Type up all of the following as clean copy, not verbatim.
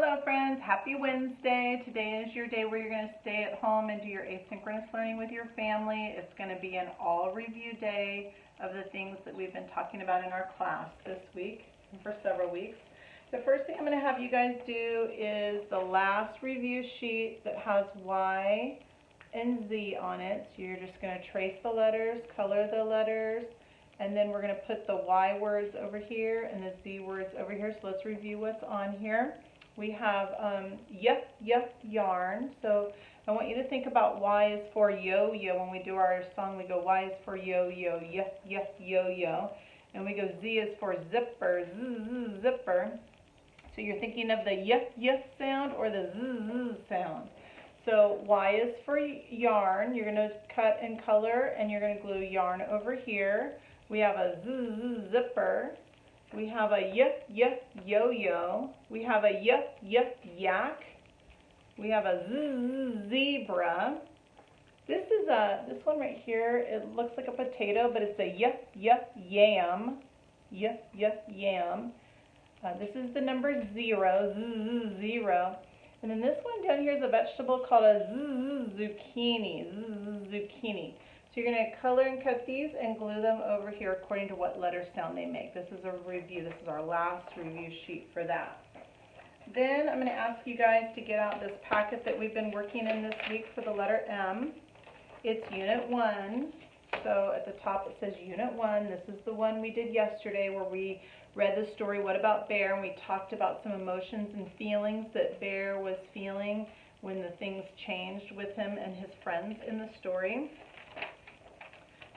Hello friends, happy Wednesday. Today is your day where you're going to stay at home and do your asynchronous learning with your family. It's going to be an all review day of the things that we've been talking about in our class this week and for several weeks. The first thing I'm going to have you guys do is the last review sheet that has Y and Z on it. So you're just going to trace the letters, color the letters, and then we're going to put the Y words over here and the Z words over here. So let's review what's on here. We have yuck, yuck, yarn. So I want you to think about Y is for yo-yo. When we do our song, we go Y is for yo-yo, yuck, yuck, yo-yo. And we go Z is for zipper, z, zipper. So you're thinking of the yuck, yuck sound or the z sound. So Y is for yarn. You're going to cut and color, and you're going to glue yarn over here. We have a z, zipper. We have a yuck, yuck, yo-yo. We have a yuck, yuck, yak. We have a zebra. This one right here, it looks like a potato, but it's a yuck, yuck, yam. Yuck, yuck, yam. This is the number 0, zero. And then this one down here is a vegetable called a zucchini, zucchini. So you're going to color and cut these and glue them over here according to what letter sound they make. This is a review. This is our last review sheet for that. Then I'm going to ask you guys to get out this packet that we've been working in this week for the letter M. It's Unit 1. So at the top it says Unit 1. This is the one we did yesterday where we read the story, What About Bear? And we talked about some emotions and feelings that Bear was feeling when the things changed with him and his friends in the story.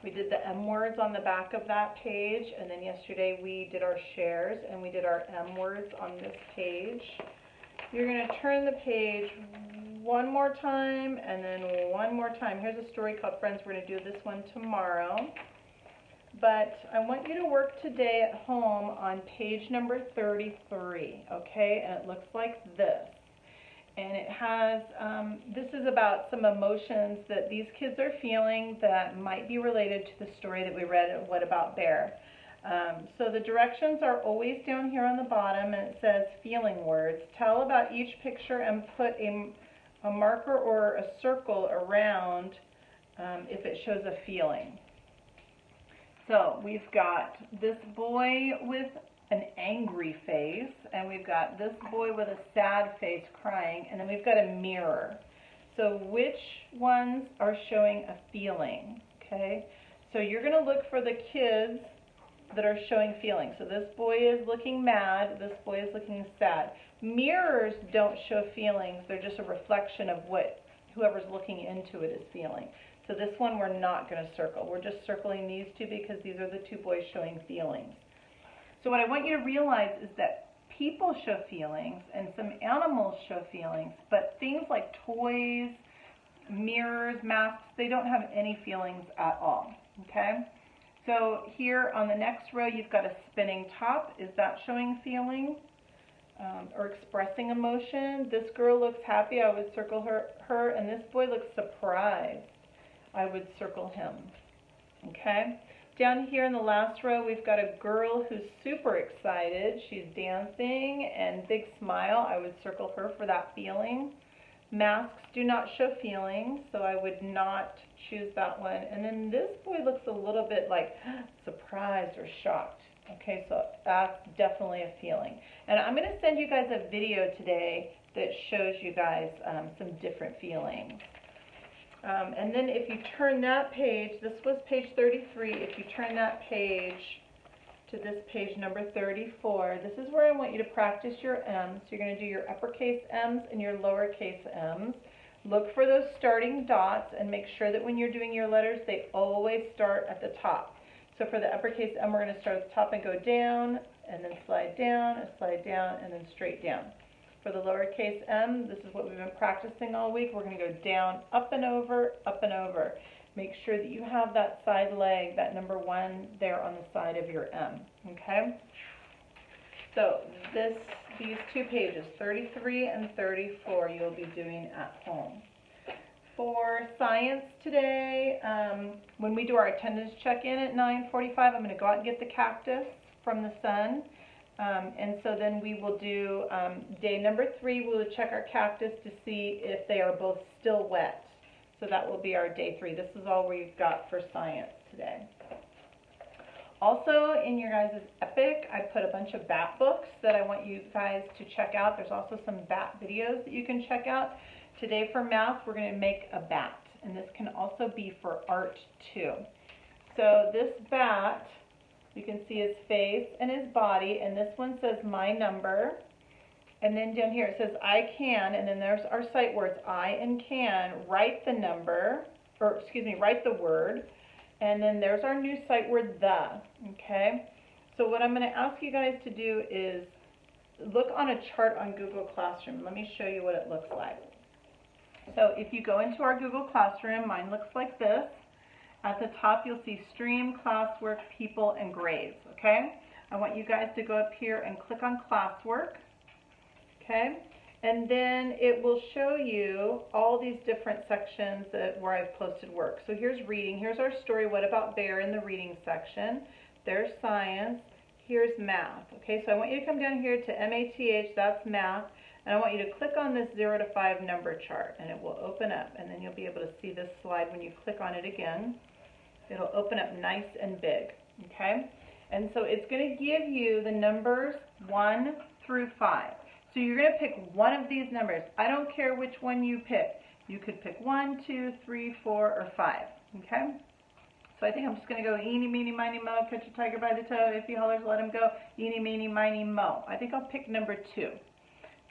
We did the M words on the back of that page, and then yesterday we did our shares and we did our M words on this page. You're going to turn the page one more time and then one more time. Here's a story called Friends. We're going to do this one tomorrow. But I want you to work today at home on page number 33, okay? And it looks like this. And it has, this is about some emotions that these kids are feeling that might be related to the story that we read at What About Bear. So the directions are always down here on the bottom, and it says feeling words. Tell about each picture and put a marker or a circle around if it shows a feeling. So we've got this boy with an angry face, and we've got this boy with a sad face crying, and then we've got a mirror. So which ones are showing a feeling? Okay, so you're going to look for the kids that are showing feelings. So this boy is looking mad, this boy is looking sad. Mirrors don't show feelings, they're just a reflection of what whoever's looking into it is feeling. So this one we're not going to circle. We're just circling these two because these are the two boys showing feelings. So what I want you to realize is that people show feelings and some animals show feelings, but things like toys, mirrors, masks, they don't have any feelings at all, okay? So here on the next row you've got a spinning top. Is that showing feeling or expressing emotion? This girl looks happy. I would circle her, and this boy looks surprised. I would circle him, okay? Down here in the last row, we've got a girl who's super excited. She's dancing and big smile. I would circle her for that feeling. Masks do not show feelings, so I would not choose that one. And then this boy looks a little bit like surprised or shocked. Okay, so that's definitely a feeling. And I'm going to send you guys a video today that shows you guys some different feelings. And then if you turn that page, this was page 33, if you turn that page to this page number 34, this is where I want you to practice your M's. You're going to do your uppercase M's and your lowercase M's. Look for those starting dots and make sure that when you're doing your letters, they always start at the top. So for the uppercase M, we're going to start at the top and go down, and then slide down, and then straight down. For the lowercase m, this is what we've been practicing all week. We're going to go down, up and over, up and over. Make sure that you have that side leg, that number 1 there on the side of your M, okay? So these two pages, 33 and 34, you'll be doing at home. For science today, when we do our attendance check-in at 9:45, I'm going to go out and get the cactus from the sun. And so then we will do day number 3, we'll check our cactus to see if they are both still wet. So that will be our day 3. This is all we've got for science today. Also in your guys' Epic, I put a bunch of bat books that I want you guys to check out. There's also some bat videos that you can check out. Today for math, we're going to make a bat, and this can also be for art too. So this bat, you can see his face and his body, and this one says my number. And then down here it says I can, and then there's our sight words, I and can, write the number, or excuse me, write the word. And then there's our new sight word, the, okay? So what I'm going to ask you guys to do is look on a chart on Google Classroom. Let me show you what it looks like. So if you go into our Google Classroom, mine looks like this. At the top you'll see stream, classwork, people, and grades, okay? I want you guys to go up here and click on classwork, okay? And then it will show you all these different sections where I've posted work. So here's reading, here's our story, What About Bear, in the reading section. There's science, here's math, okay? So I want you to come down here to MATH, that's math, and I want you to click on this 0 to 5 number chart, and it will open up, and then you'll be able to see this slide when you click on it again. It'll open up nice and big, okay? And so it's going to give you the numbers 1 through 5. So you're going to pick one of these numbers. I don't care which one you pick. You could pick 1, 2, 3, 4, or 5, okay? So I think I'm just going to go eeny, meeny, miny, moe, catch a tiger by the toe, if he hollers, let him go, eeny, meeny, miny, moe. I think I'll pick number 2.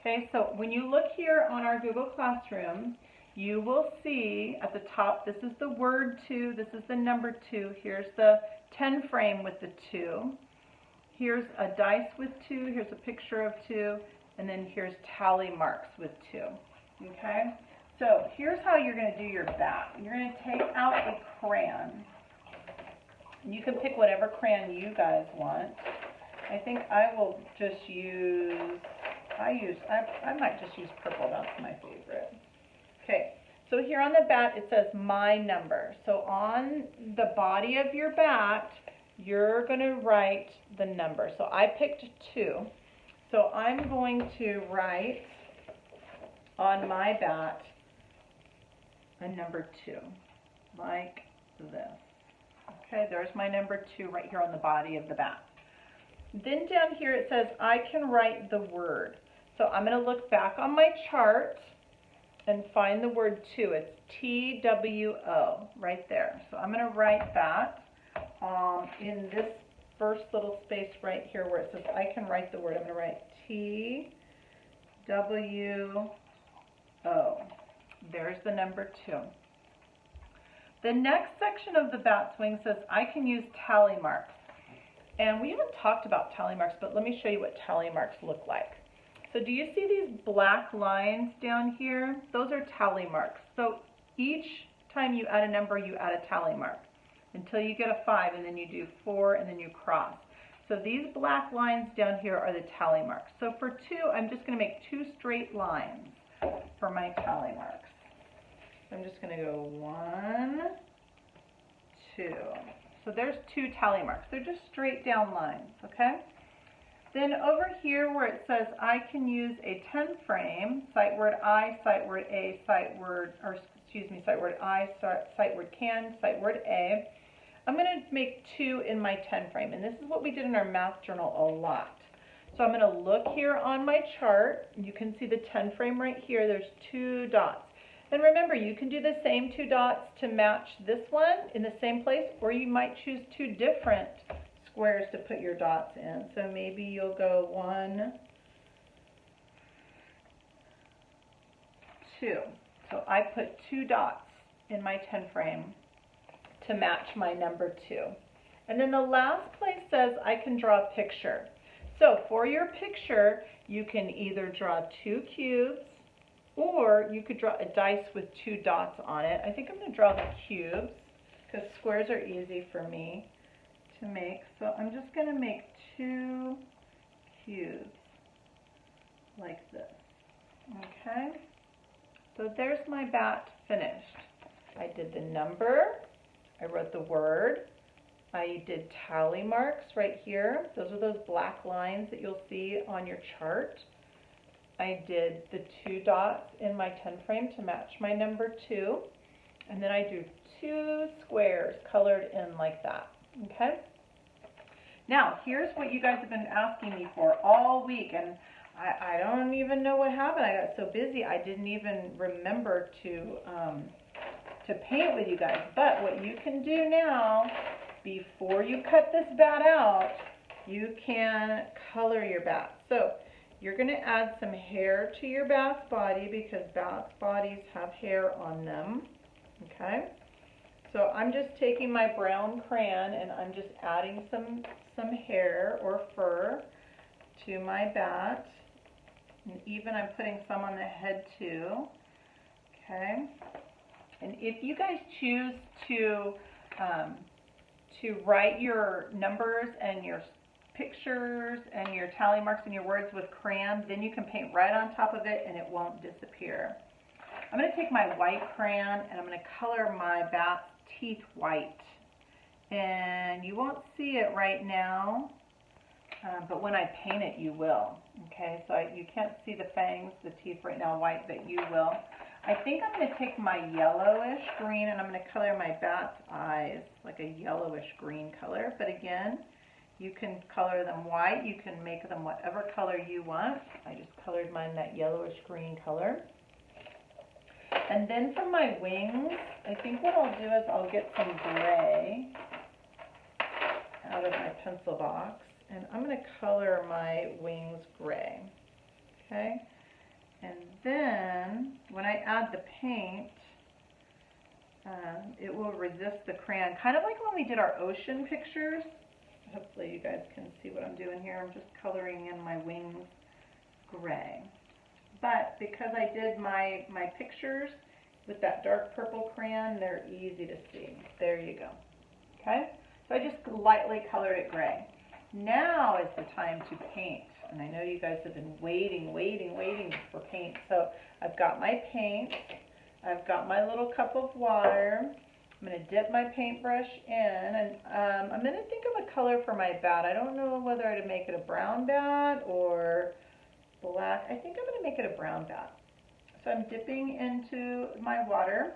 Okay, so when you look here on our Google Classroom, you will see at the top, this is the word 2, this is the number 2, here's the 10 frame with the 2, here's a dice with 2, here's a picture of 2, and then here's tally marks with 2, okay? So here's how you're going to do your bat. You're going to take out a crayon. You can pick whatever crayon you guys want. I think I will just use, I might just use purple, that's my favorite. Okay, so here on the bat it says my number. So on the body of your bat, you're going to write the number. So I picked 2. So I'm going to write on my bat a number 2, like this. Okay, there's my number 2 right here on the body of the bat. Then down here it says I can write the word. So I'm going to look back on my chart and find the word 2. It's T-W-O right there. So I'm going to write that in this first little space right here where it says I can write the word. I'm going to write T-W-O. There's the number 2. The next section of the bat's wing says I can use tally marks. And we haven't talked about tally marks, but let me show you what tally marks look like. So do you see these black lines down here? Those are tally marks. So each time you add a number, you add a tally mark until you get a 5, and then you do 4, and then you cross. So these black lines down here are the tally marks. So for 2, I'm just going to make 2 straight lines for my tally marks. So I'm just going to go 1, 2. So there's 2 tally marks. They're just straight down lines, okay? Then over here where it says I can use a 10 frame, sight word I, sight word A, sight word, or excuse me, sight word I, sight word can, sight word A, I'm going to make 2 in my 10 frame. And this is what we did in our math journal a lot. So I'm going to look here on my chart. You can see the 10 frame right here. There's 2 dots. And remember, you can do the same 2 dots to match this one in the same place, or you might choose 2 different squares to put your dots in. So maybe you'll go 1, 2. So I put 2 dots in my 10 frame to match my number 2. And then the last place says I can draw a picture. So for your picture, you can either draw 2 cubes, or you could draw a dice with 2 dots on it. I think I'm going to draw the cubes because squares are easy for me to make. So I'm just going to make 2 cubes like this. Okay? So there's my bat finished. I did the number, I wrote the word, I did tally marks right here. Those are those black lines that you'll see on your chart. I did the 2 dots in my 10 frame to match my number 2. And then I drew 2 squares colored in like that, okay? Now, here's what you guys have been asking me for all week, and I don't even know what happened. I got so busy I didn't even remember to paint with you guys. But what you can do now, before you cut this bat out, you can color your bat. So you're going to add some hair to your bat's body because bat's bodies have hair on them. Okay? So I'm just taking my brown crayon and I'm just adding some hair or fur to my bat. And even I'm putting some on the head too. Okay? And if you guys choose to write your numbers and your pictures and your tally marks and your words with crayon, then you can paint right on top of it and it won't disappear. I'm going to take my white crayon and I'm going to color my bat's teeth white. And you won't see it right now, but when I paint it you will. Okay, so you can't see the fangs, the teeth right now white, but you will. I think I'm going to take my yellowish green and I'm going to color my bat's eyes like a yellowish green color. But again, you can color them white, you can make them whatever color you want. I just colored mine that yellowish green color. And then for my wings, I think what I'll do is I'll get some gray out of my pencil box, and I'm going to color my wings gray. Okay? And then when I add the paint, it will resist the crayon, kind of like when we did our ocean pictures. Hopefully you guys can see what I'm doing here. I'm just coloring in my wings gray. But because I did my pictures with that dark purple crayon, they're easy to see. There you go. Okay? So I just lightly colored it gray. Now is the time to paint. And I know you guys have been waiting for paint. So I've got my paint. I've got my little cup of water. I'm going to dip my paintbrush in, and I'm going to think of a color for my bat. I don't know whether to make it a brown bat or black. I think I'm going to make it a brown bat. So I'm dipping into my water.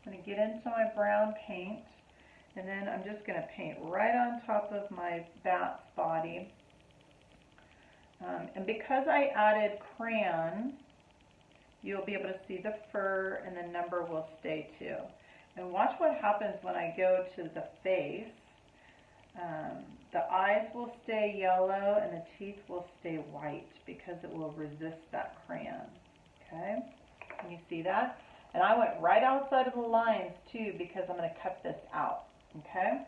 I'm going to get into my brown paint, and then I'm just going to paint right on top of my bat's body. And because I added crayon, you'll be able to see the fur and the number will stay too. And watch what happens when I go to the face. The eyes will stay yellow and the teeth will stay white because it will resist that crayon. Okay? Can you see that? And I went right outside of the lines too because I'm going to cut this out. Okay?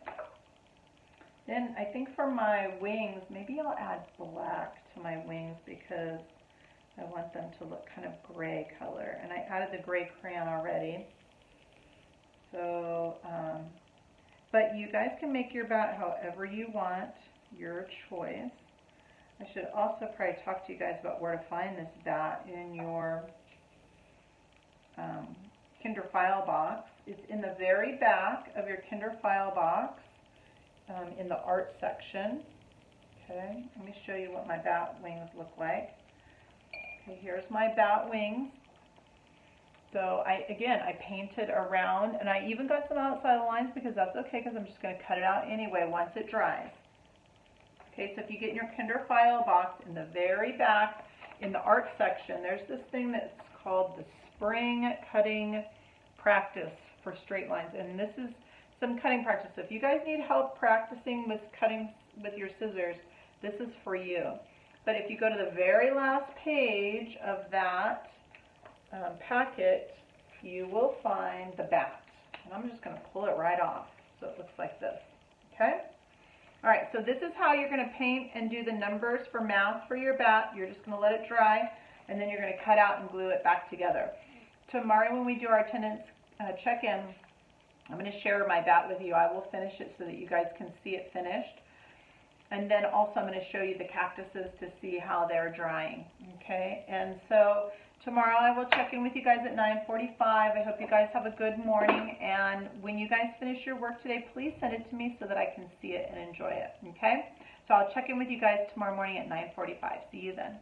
Then I think for my wings, maybe I'll add black to my wings because I want them to look kind of gray color. And I added the gray crayon already. So, but you guys can make your bat however you want, your choice. I should also probably talk to you guys about where to find this bat in your Kinder File box. It's in the very back of your Kinder File box in the art section. Okay, let me show you what my bat wings look like. Okay, here's my bat wings. So again, I painted around, and I even got some outside lines because that's okay because I'm just going to cut it out anyway once it dries. Okay, so if you get in your Kinder File box, in the very back, in the art section, there's this thing that's called the Spring Cutting Practice for Straight Lines, and this is some cutting practice. So if you guys need help practicing with cutting with your scissors, this is for you. But if you go to the very last page of that packet, you will find the bat. And I'm just going to pull it right off so it looks like this. Okay? Alright, so this is how you're going to paint and do the numbers for math for your bat. You're just going to let it dry, and then you're going to cut out and glue it back together. Tomorrow when we do our attendance check-in, I'm going to share my bat with you. I will finish it so that you guys can see it finished. And then also I'm going to show you the cactuses to see how they're drying. Okay, and so tomorrow I will check in with you guys at 9:45. I hope you guys have a good morning, and when you guys finish your work today, please send it to me so that I can see it and enjoy it. Okay, so I'll check in with you guys tomorrow morning at 9:45. See you then.